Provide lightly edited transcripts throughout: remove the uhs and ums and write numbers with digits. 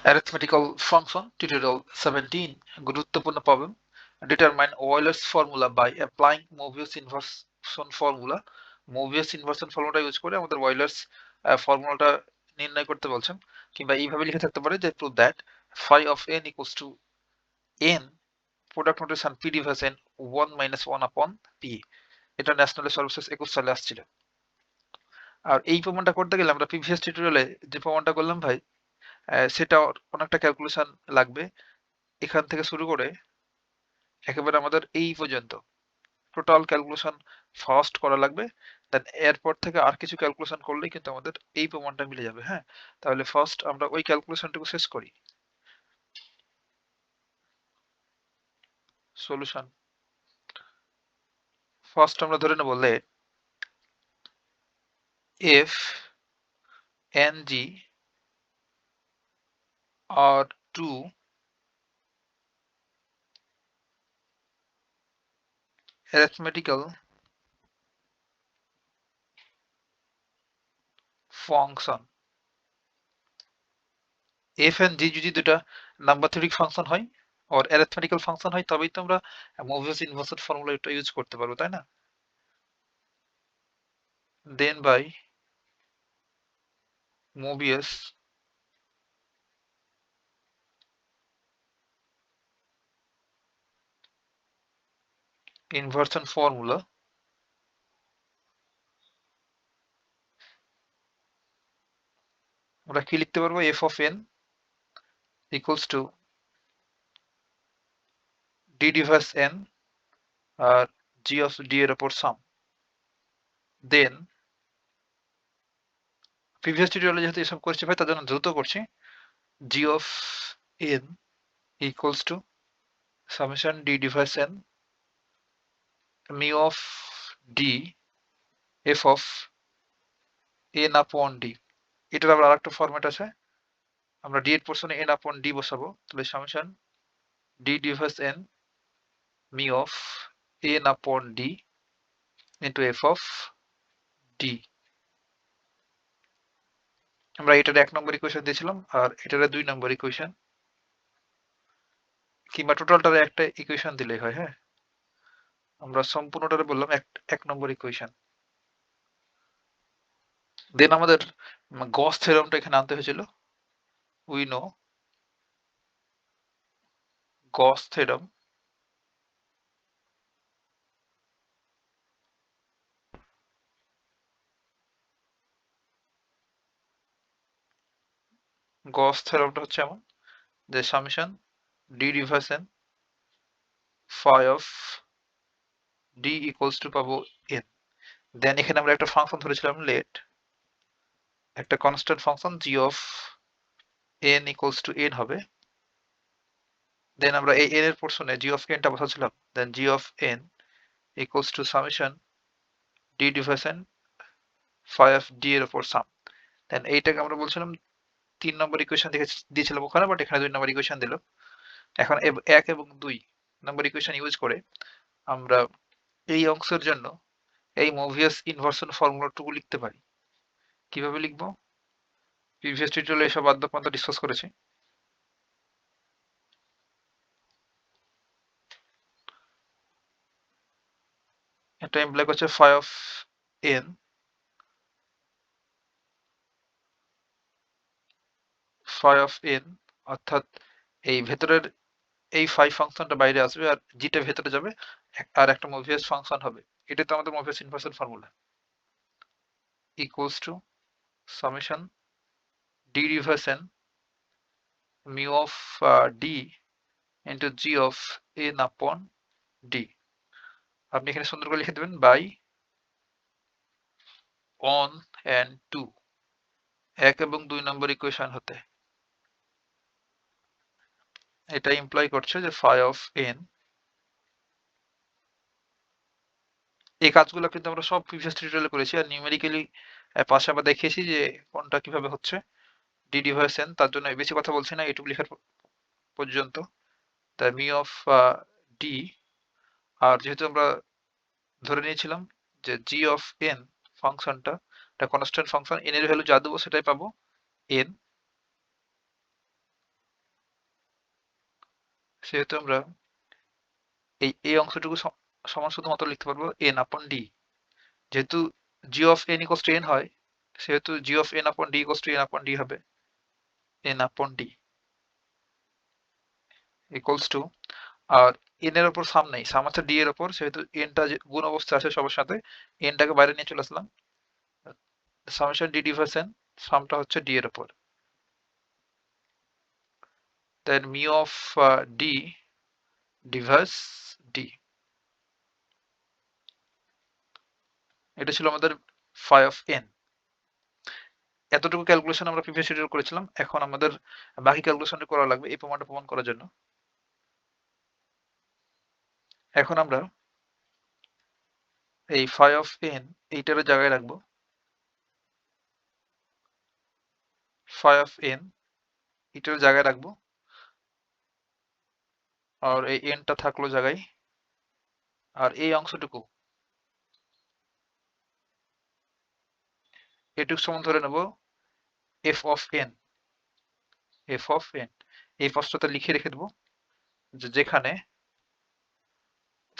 Arithmetical function tutorial 17 গুরুত্বপূর্ণ problem determine Euler's formula by applying Mobius inversion formula Mobius inversion ফর্মুলাটা use করে আমাদের Euler's ফর্মুলাটা নির্ণয় করতে বলছেন কিংবা এইভাবে লিখে থাকতে পারে যে prove that phi of n equals to n product notation p divided n 1 minus 1 upon p এটা ন্যাশনালের সর্বশেষ 21 সালে আসছিল। আর এই প্রমাণটা করতে গেলে আমরা প্রিভিয়াস টিউটোরিয়ালে যে প্রমাণটা করলাম ভাই সেটা অনেকটা ক্যালকুলেশন লাগবে। এখান থেকে শুরু করে একেবারে আমাদের এই পর্যন্ত টোটাল ক্যালকুলেশন ফার্স্ট করা লাগবে, দেন এরপর থেকে আর কিছু ক্যালকুলেশন করলেই কিন্তু আমাদের এই প্রমাণটা মিলে যাবে। হ্যাঁ, তাহলে ফার্স্ট আমরা ওই ক্যালকুলেশনটুকু শেষ করি। সলিউশন ফার্স্ট আমরা ধরে নেব late if ng are two arithmetical function f and g যদি দুটা নাম্বার থিওরিক ফাংশন হয় আর অ্যারিথমেটিক্যাল ফাংশন হয় তবেই তো আমরা মোবিয়াস ইনভার্সন ফর্মুলা এটা ইউজ করতে পারবো, তাই না? দেন বাই Mobius inversion formula আমরা কি লিখতে পারবো f of n equals to d divided n R g of d এর উপর সাম। দেন প্রিভিয়াস টিউটোরিয়ালে যেহেতু এসব করছি ভাই তার জন্য দ্রুত করছি। g of n equals to summation d divided n mu of d f of n upon d। এটার আবার আরেকটা ফরম্যাট আছে, আমরা d এর পোরশনে n upon d বসাবো, তাহলে summation d divided n mu of n upon d into f of d। আমরা এটার 1 নম্বর ইকুয়েশন দিয়েছিলাম আর এটার 2 নম্বর ইকুয়েশন কিংবা টোটালটারে একটা ইকুয়েশন দিলেই হয়। হ্যাঁ, আমরা সম্পূর্ণটারে বললাম 1 নম্বর ইকুয়েশন। দেন আমাদের গস থিওরেমটা এখানে আনতে হয়েছিল। উই নো গস থিওরেম গস থিওরেমটা হচ্ছে এমন যে summation d divided n phi of d equals to পাবো n। দেন এখানে আমরা একটা ফাংশন ধরেছিলাম লেট একটা constant function g of n equals two n হবে। দেন আমরা এই n এর পোরশনে g of n টা বসাচ্ছিলাম, দেন g of n equals two summation d divided n phi of d এর উপর সাম। দেন এইটাকে আমরা বলছিলাম 3 নম্বর ইকুয়েশন দিয়েছিলাম ওখানে, বাট এখানে 2 নম্বর ইকুয়েশন দিল। এখন 1 এবং 2 নম্বর ইকুয়েশন ইউজ করে আমরা এই অংশের জন্য এই মোবিয়াস ইনভার্সন ফর্মুলাটুকু লিখতে পারি। কিভাবে লিখবো? প্রিভিয়াস টিউটোরিয়ালে এসব আদ্যপান্ত ডিসকাস করেছি। এটা ইমপ্লাই করছে phi of n phi of n অর্থাৎ এই ভেতরের এই phi ফাংশনটা বাইরে আসবে আর g টা ভেতরে যাবে আর একটা মোবিয়াস ফাংশন হবে। এটাই তো আমাদের Mobius inversion formula. Equals to summation d divided n mu of d into g of n upon d। আপনি এখানে সুন্দর করে লিখে দেবেন বাই 1 and 2 1 এবং 2 নম্বর ইকুয়েশন হতে। এটা ইমপ্লাই করছে যে phi of n এই কাজগুলো কিন্তু আমরা সব প্রিভিয়াস টিউটোরিয়ালে করেছি আর নিউমেরিক্যালি পাশে আমরা দেখিয়েছি যে কোনটা কিভাবে হচ্ছে। d ডিভাইডেড n তার জন্য বেশি কথা বলছি না, এটুকু লেখার পর্যন্ত the mu of d। আর যেহেতু আমরা ধরে নিয়েছিলাম যে g of n ফাংশনটা একটা কনস্ট্যান্ট ফাংশন, n এর ভ্যালু যা দেবো সেটাই পাবো n। সেহেতু আমরা এই অংশটুকু সমান শুধুমাত্র লিখতে পারবো n আপন d। যেহেতু g of n equals to n হয়, সেহেতু g of n upon d equals to n upon d হবে n upon d equals to, R n এর উপর সাম নেই, সাম আছে d এর উপর, সেহেতু n টা গুণ অবস্থায় আছে সবার সাথে, n টাকে বাইরে নিয়ে চলে আসলাম, সামেশন d ডিভাইস n, সামটা হচ্ছে d এর উপর, then mu of d device d। এটা ছিল আমাদের phi of n। এতটুকু ক্যালকুলেশন আমরা প্রিভিয়াস ভিডিও করেছিলাম, এখন আমাদের বাকি ক্যালকুলেশনটা করা লাগবে এই প্রমাণটা প্রমাণ করার জন্য। এখন আমরা এই phi of n এইটার জায়গায় রাখবো, phi of n এটার জায়গায় রাখবো, আর এই n টা থাকলো জায়গায়, আর এই অংশটুকু এটুকু সমান ধরে নেব f of n, f of n এই প্রশ্নটা লিখে রেখে দেবো যে যেখানে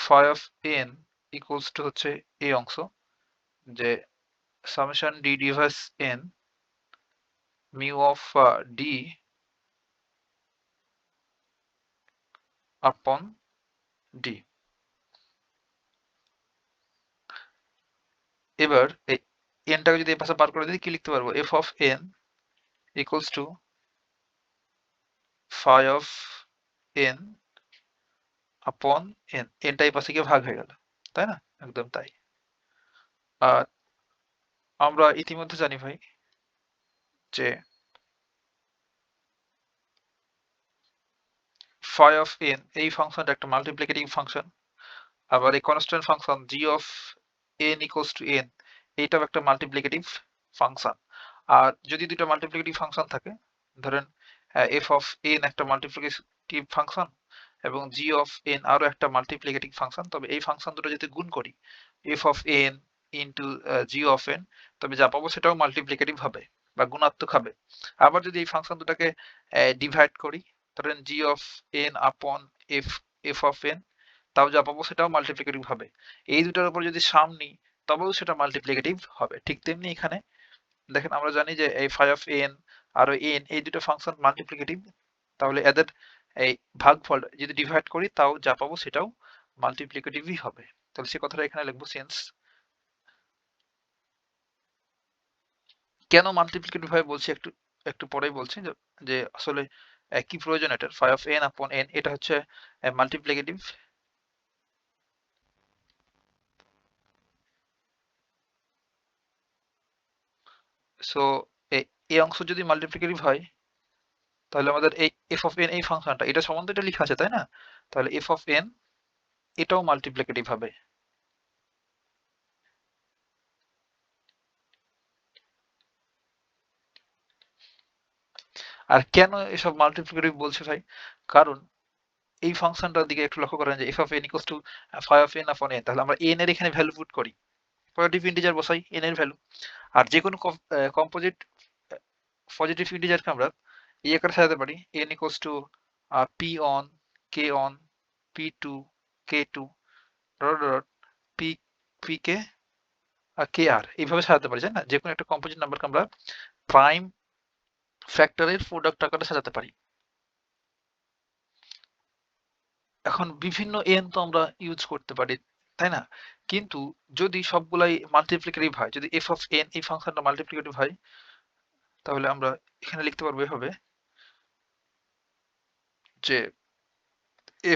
phi of n equals to হচ্ছে এই অংশ, যে summation d device n mu of d upon d। এবার এই n টাকে যদি এই পাশে বার করে দিই কি লিখতে পারবো, f of n equals to phi of n upon n, n টা এই পাশে গিয়ে ভাগ হয়ে গেল, তাই না? একদম তাই। আর আমরা ইতিমধ্যে জানি ভাই যে phi of n এই ফাংশনটা একটা মাল্টিপ্লিকেটিভ ফাংশন, আবার এই constant function g of n equals to n এইটাও একটা মাল্টিপ্লিকেটিভ ফাংশন। আর যদি দুটো মাল্টিপ্লিকেটিভ ফাংশন থাকে, ধরেন f of n একটা মাল্টিপ্লিকেটিভ ফাংশন এবং g of n আরো একটা মাল্টিপ্লিকেটিভ ফাংশন, তবে এই ফাংশন দুটো যদি গুণ করি f of n into g of n, তবে যা পাবো সেটাও মাল্টিপ্লিকেটিভ হবে বা গুণাত্মক হবে। আবার যদি এই ফাংশন দুটাকে ডিভাইড করি, ধরেন g of n আপন f of n, তাও যা পাবো সেটাও মাল্টিপ্লিকেটিভ হবে। এই দুটার উপর যদি সাম নিই তবেও সেটা মাল্টিপ্লিকেটিভ হবে। ঠিক তেমনি এখানে দেখেন আমরা জানি যে এই phi of n R n এই দুটো ফাংশন মাল্টিপ্লিকেটিভ, তাহলে এদের এই ভাগফল যদি ডিভাইড করি তাও যা পাবো সেটাও মাল্টিপ্লিকেটিভই হবে। তাহলে সে কথাটা এখানে লিখবো, সেন্স কেন মাল্টিপ্লিকেটিভ ভাবে বলছি একটু একটু পরেই বলছি, যে আসলে কি প্রয়োজন এটার, phi of n upon n এটা হচ্ছে মাল্টিপ্লিকেটিভ। সো এই অংশ যদি মাল্টিপ্লিকেটিভ হয় তাহলে আমাদের এই f of n এই ফাংশনটা এটা সম্বন্ধে এটা লেখা আছে তাই না, তাহলে f of n এটাও মাল্টিপ্লিকেটিভ হবে। আর কেন এসব মাল্টিপ্লিকেটিভ বলছে ভাই, কারণ এই ফাংশনটার দিকে একটু লক্ষ্য করেন যে f of n equals to phi of n upon n, তাহলে আমরা n এর এখানে ভ্যালু পুট করি, পজিটিভ ইন্টিজার বসাই n এর ভ্যালু, আর যে কোনো কম্পোজিট পজিটিভ ইন্টিজারকে আমরা এই আকারে সাজাতে পারি n equals to p on k on p2 k2 dot dot p pk আর kr এইভাবে সাজাতে পারি, তাই না? যে কোনো একটা কম্পোজিট নাম্বারকে আমরা প্রাইম ফ্যাক্টরের প্রোডাক্ট আকারে সাজাতে পারি। এখন বিভিন্ন n তো আমরা ইউজ করতে পারি, তাই না? কিন্তু যদি সবগুলাই মাল্টিপ্লিকেটিভ হয়, যদি f of n এই ফাংশনটা মাল্টিপ্লিকেটিভ হয়, তাহলে আমরা এখানে লিখতে পারবো এভাবে যে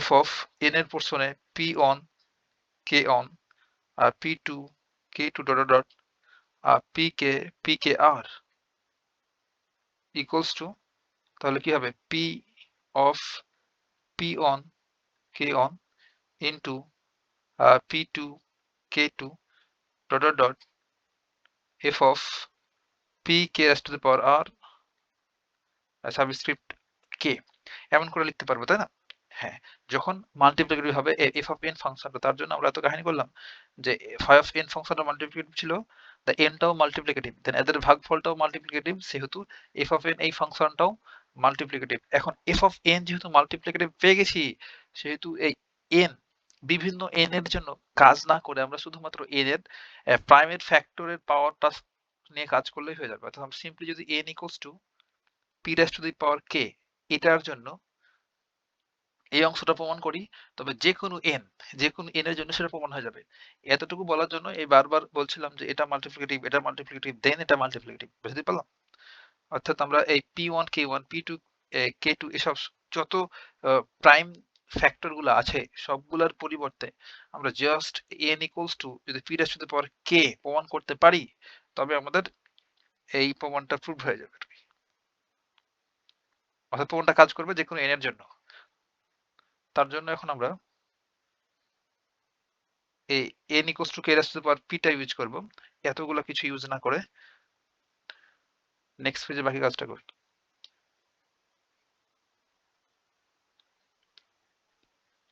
f of n এর পোর্শনে p on k on আর p2 k2 ডট ডট আর pk pkr equals to, তাহলে কি হবে p of p on k on into p2 k2 dot dot dot f of p k raised to the power r subscript k, এমন করে লিখতে পারবো তাই না? হ্যাঁ, যখন মাল্টিপ্লিকেটিভ হবে f of n ফাংশনটা, তার জন্য আমরা এত কাহিনী করলাম যে phi of n ফাংশনটা মাল্টিপ্লিকেটিভ ছিল, the n টাও মাল্টিপ্লিকেটিভ, দেন এদের ভাগফলটাও মাল্টিপ্লিকেটিভ, সেহেতু f of n এই ফাংশনটাও মাল্টিপ্লিকেটিভ। এখন এফ অফ এন যেহেতু মাল্টিপ্লিকেটিভ পেয়ে গেছি, সেহেতু এই এন বিভিন্ন এন এর জন্য কাজ না করে আমরা শুধুমাত্র এন এর প্রাইমের ফ্যাক্টরের পাওয়ারটা নিয়ে কাজ করলেই হয়ে যাবে। অর্থাৎ আমরা সিম্পলি যদি n equals to p raise to the power k এটার জন্য এই অংশটা প্রমাণ করি, তবে যে কোনো এন এর জন্য সেটা প্রমাণ হয়ে যাবে। এতটুকু বলার জন্য এই বারবার বলছিলাম যে এটা মাল্টিপ্লিকেটিভ, এটা মাল্টিপ্লিকেটিভ, দেন এটা মাল্টিপ্লিকেটিভ। বুঝতে পারলাম? অর্থাৎ আমরা এই P1, K1, P2, K2 এসব যত প্রাইম ফ্যাক্টর গুলো আছে সবগুলোর পরিবর্তে আমরা জাস্ট n ইকুয়ালস টু যদি p raise to the power k প্রমাণ করতে পারি, তবে আমাদের এই প্রমাণটা প্রুভ হয়ে যাবে। অর্থাৎ প্রমাণটা কাজ করবে যে কোনো n এর জন্য। তার জন্য এখন আমরা এই n equals to k raise to the power p টা ইউজ করব, এতগুলো কিছু ইউজ না করে। নেক্সট পেজে বাকি কাজটা করি।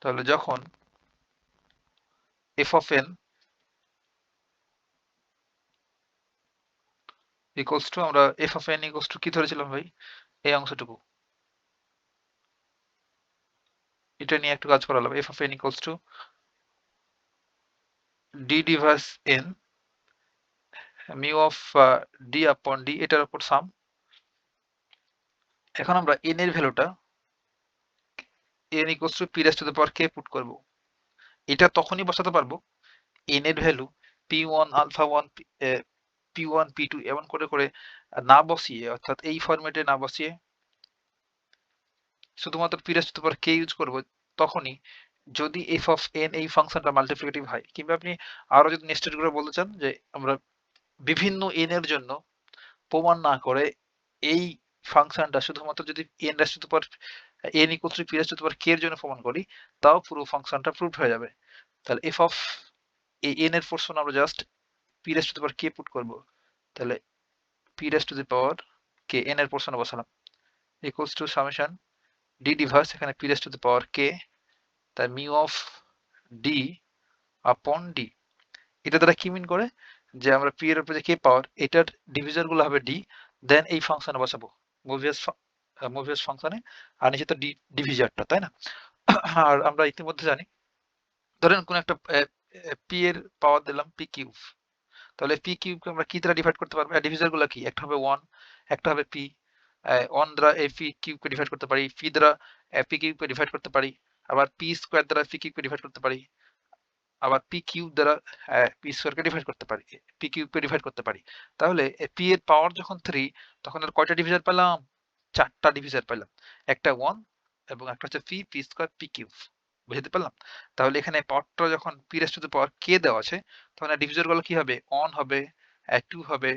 তাহলে যখন f of n equals two, আমরা f of n equals two কি ধরেছিলাম ভাই? এই অংশটুকু, এটা নিয়ে একটু কাজ করালাম। f of n equals to d device n mu of d upon d, এটার উপর সাম। এখন আমরা n এর ভ্যালুটা n equals to p raised to the power k put করব। এটা তখনই বসাতে পারবো n এর value p1 alpha 1 p1 p2 এমন করে করে না বসিয়ে, অর্থাৎ এই ফরম্যাটে না বসিয়ে শুধুমাত্র p raised to the power k use করব তখনই যদি f of n এই ফাংশনটা মাল্টিপ্লিকেটিভ হয়। কিংবা আপনি আরো যদি নেস্টেড করে বলতে চান যে আমরা বিভিন্ন n এর জন্য প্রমাণ না করে এই ফাংশনটা শুধুমাত্র যদি n rise to the power n equals two p rise to the power k এর জন্য প্রমাণ করি, তাও পুরো ফাংশনটা প্রুভ হয়ে যাবে। তাহলে f অফ এই n এর পোরশন আমরা just p rise to the power k put করব। তাহলে p rise to the power k n এর পোরশনে বসালাম equals to summation d device এখানে p rise to the power k, তাই মিউ অফ d আপন d। এটা দ্বারা কি মিন করে যে আমরা p এর উপরে যে k পাওয়ার এটার ডিভিজর গুলো হবে d, দেন এই ফাংশনে বসাবো মোভিয়াস ফাংশনে, আর নিচে তো ডিভিজারটা, তাই না? আর আমরা ইতিমধ্যে জানি, ধরেন কোন একটা p এর পাওয়ার দিলাম p কিউব, তাহলে p কিউবকে আমরা কি দ্বারা ডিভাইড করতে পারবো? ডিভিজার গুলো কি? একটা হবে 1, একটা হবে p। 1 দ্বারা এই p কিউবকে ডিভাইড করতে পারি, p দ্বারা p কিউবকে ডিভাইড করতে পারি, আবার p স্কয়ার দ্বারা p কিউবকে ডিভাইড করতে পারি, আবার p কিউব দ্বারা p স্কয়ারকে ডিভাইড করতে পারি, p কিউবকে ডিভাইড করতে পারি। তাহলে p এর পাওয়ার যখন 3, তখন আর কয়টা ডিভিজার পেলাম? 4টা ডিভিজার পেলাম। একটা 1 এবং একটা হচ্ছে p স্কয়ার p কিউব। বুঝতে পারলাম? তাহলে এখানে পাওয়ারটা যখন p raise to the power k দেওয়া আছে, তখন ডিভিজার গুলো কি হবে? 1 হবে, 2 হবে,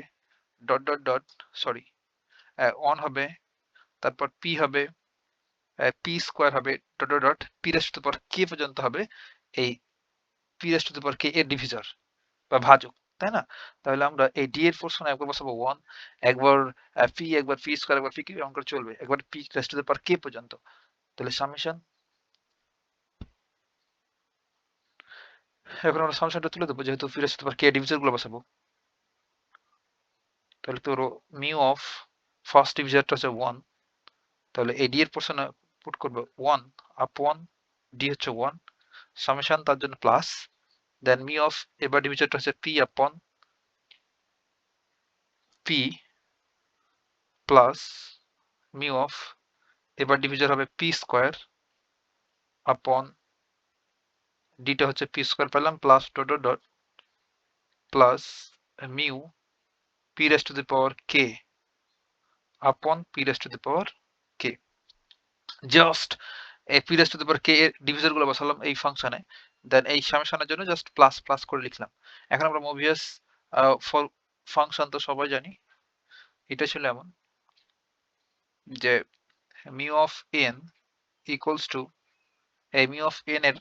ডট ডট ডট, সরি, 1 হবে, তারপর p হবে, p স্কয়ার হবে, dot dot dot, p raise to the power k পর্যন্ত হবে এই p raise to the power k এর ডিভিজার বা ভাজক, তাই না? তাহলে আমরা এই d এর পোরশনে একবার বসাবো 1, একবার p, একবার p স্কয়ার, একবার p কিউব, এমন করে চলবে, একবার p raise to the power k পর্যন্ত। তাহলে সামেশন, এখন আমরা সামেশনটা তুলে দেবো, যেহেতু p raise to the power k এর ডিভিজার গুলো বসাবো। তাহলে তো মিউ অফ ফার্স্ট ডিভিজারটা হচ্ছে 1, তাহলে এই d এর পোরশনে পুট করবো 1 আপন d হচ্ছে 1, সামেশন তার জন্য প্লাস, দেন মিউ অফ এবার ডিভিজারটা হচ্ছে p আপন p প্লাস মিউ অফ এবার ডিভিজার হবে p স্কয়ার আপন ডিটা হচ্ছে p স্কয়ার পেলাম, plus dot dot dot, plus mu p raise to the power k upon p raise to the power k। Just এই p raise to the power k এর ডিভিজার গুলো বসালাম এই ফাংশনে, দেন এই সামেশনের জন্য জাস্ট প্লাস প্লাস করে লিখলাম। এখন আমরা মোভিয়াস ফাংশন তো সবাই জানি, এটা ছিল এমন যে mu of n equals two, এই মিউ অফ n এর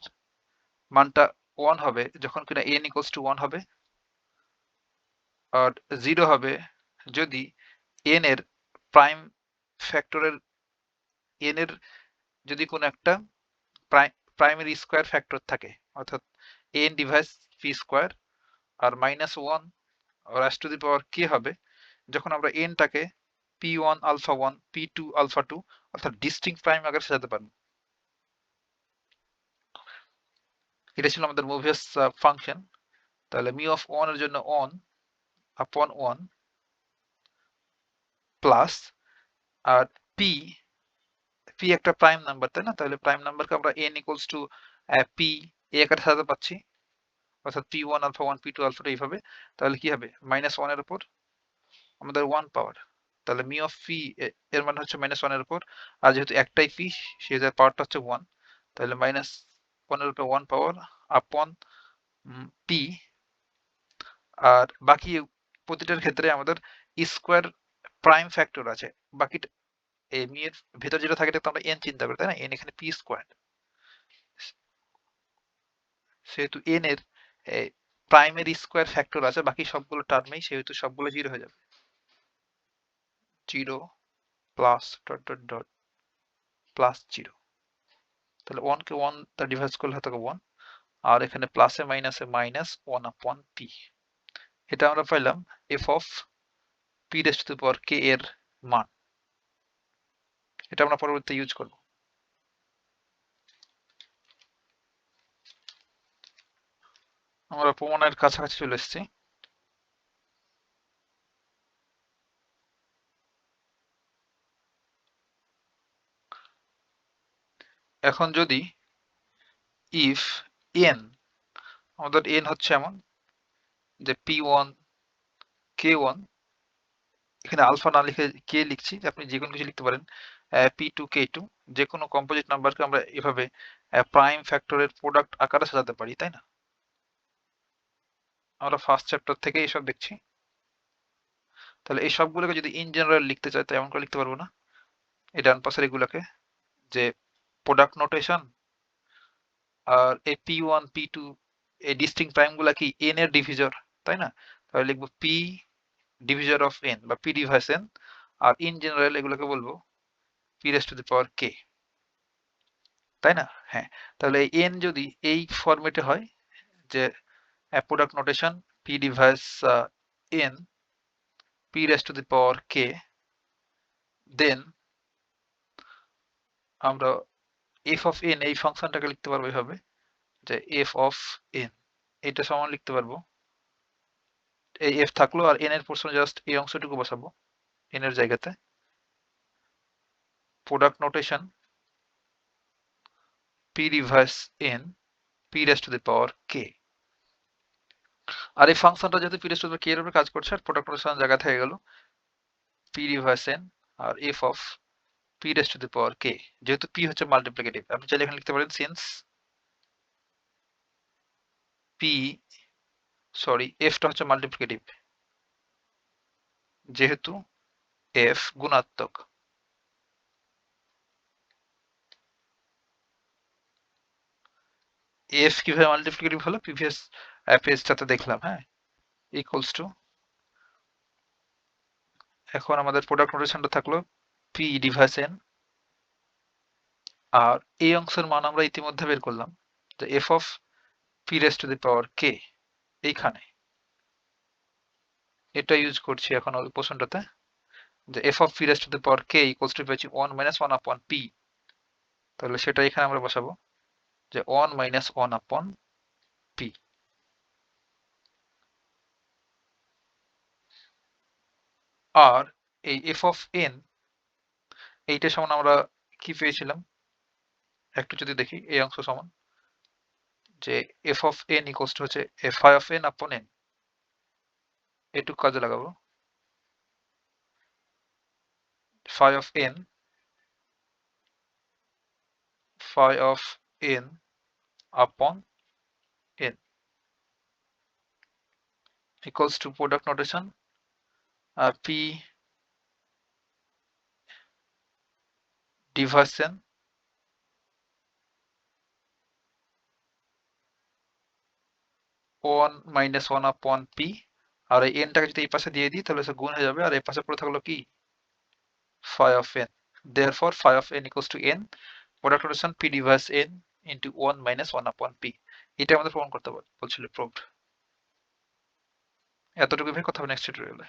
মানটা 1 হবে যখন কিনা n ইকুয়ালস টু 1 হবে, আর 0 হবে যদি n এর প্রাইম ফ্যাক্টরের n এর যদি কোনো একটা প্রাইমারি স্কয়ার ফ্যাক্টর থাকে, অর্থাৎ n ডিভাইস p স্কয়ার আর -1 raise to the power k হবে যখন আমরা n টাকে p1 আলফা 1 p2 আলফা 2 অর্থাৎ ডিস্টিংক্ট প্রাইম আকারে সাজাতে পারবো। এটা ছিল আমাদের মুভিয়াস ফাংশন। তাহলে মিউ অফ 1 এর জন্য 1 আপন 1 প্লাস আর পি একটা প্রাইম নাম্বার, তাই না? তাহলে প্রাইম নাম্বারকে আমরা n equals to P A আকারে সাজাতে পারছি, অর্থাৎ p1 আলফা 1 p2 আলফা 2 এইভাবে। তাহলে কি হবে, -1 এর উপর আমাদের 1 পাওয়ার, তাহলে মিউ অফ পি এর মান হচ্ছে -1 এর উপর, আর যেহেতু একটাই পি সেটার পাওয়ারটা হচ্ছে 1, তাহলে -1 এর উপর 1 পাওয়ার আপন পি। আর বাকি প্রতিটার ক্ষেত্রে আমাদের স্কোয়ার প্রাইম ফ্যাক্টর আছে। বাকি এই মি এর ভেতর যেটা থাকে এটা তো আমরা n চিন্তা করি, তাই না? n এখানে পি স্কোয়ার, সেহেতু n এর প্রাইমের স্কোয়ার ফ্যাক্টর আছে বাকি সবগুলো টার্মেই, সেহেতু সবগুলো 0 হয়ে যাবে। 0 plus dot dot dot plus 0, তাহলে 1 কে 1 দ্বারা ডিভাইড করলে হয়ে থাকে 1, আর এখানে প্লাসে মাইনাসে মাইনাস 1 আপন পি। এটা আমরা পাইলাম f of p raise to the power k এর মান। এটা আমরা পরবর্তীতে ইউজ করব। আমরা প্রমাণের কাছাকাছি চলে এসেছি। এখন যদি ইফ n, আমাদের n হচ্ছে এমন যে p1 k1, এখানে আলফা না লিখে কে লিখছি, আপনি যে কোনো কিছু লিখতে পারেন, p2 k2, যে কোনো কম্পোজিট নাম্বারকে আমরা এভাবে প্রাইম ফ্যাক্টরের প্রোডাক্ট আকারে সাজাতে পারি, তাই না? আমরা ফার্স্ট চ্যাপ্টার থেকে এইসব দেখছি। তাহলে এই সবগুলোকে যদি ইন জেনারেল লিখতে চাই তো এমন করে লিখতে পারবো না? এই ডান পাশের এগুলোকে যে প্রোডাক্ট নোটেশন, আর এই p1 p2 এই ডিস্টিংক্ট প্রাইম গুলা কি n এর ডিভিজর, তাই না? তাহলে লিখবো p ডিভিজর অফ n বা p ডিভাইস n, আর ইন জেনারেল এগুলোকে বলবো p raise to the power k, তাই না? হ্যাঁ, তাহলে এই n যদি এই ফরম্যাটে হয় যে product notation p divides n p raise to the power k, then আমরা f অফ n এই ফাংশনটাকে লিখতে পারবো এইভাবে যে f অফ n, এটা সমান লিখতে পারবো, এই f থাকলো আর n এর পোর্শনে জাস্ট এই অংশটুকু বসাবো n এর জায়গাতে, product notation p reverse n p raise to the power k। আর এই ফাংশনটা যেহেতু p raise to the power k এর উপর কাজ করছে, আর প্রোডাক্ট নোটেশন জায়গা থেকে গেল p রিভার্স n আর f of p raise to the power k, যেহেতু p হচ্ছে মাল্টিপ্লিকেটিভ, আপনি চাইলে এখানে লিখতে পারেন সিন্স p, সরি f টা হচ্ছে মাল্টিপ্লিকেটিভ, যেহেতু f গুণাত্মক। f কিভাবে মাল্টিপ্লিকেটিভ হলো প্রিভিয়াস পেজটাতে দেখলাম, হ্যাঁ, ইকুয়ালস টু, এখন আমাদের প্রোডাক্ট নোটেশনটা থাকলো p ডিভাইস n, আর এই অংশের মান আমরা ইতিমধ্যে বের করলাম যে f of p raise to the power k, এইখানে এটা ইউজ করছি এখন ওই পোর্শনটাতে যে f of p raise to the power k equals to পেয়েছি 1 মাইনাস 1 আপন p, তাহলে সেটা এখানে আমরা বসাবো যে 1 মাইনাস 1 আপন p। আর এই f অফ n এইটা সমান আমরা কি পেয়েছিলাম একটু যদি দেখি, এই অংশ সমান যে f of n equals two হচ্ছে fi অফ n আপন n, এটুকু কাজে লাগাবো, phi of n upon n equals to product notation p division 1 minus 1 upon p, আর এই n টাকে যদি এই পাশে দিয়ে দিই তাহলে সে গুণ হয়ে যাবে, আর এই পাশে পড়ে থাকলো কি phi of n, therefore phi of n equals to n, product notation p divides n into 1 minus 1 upon p। এটা আমাদের প্রমাণ করতে বলছিল, প্রুভড। এতটুকু ভেবে কথা হবে নেক্সট টিউটোরিয়ালে।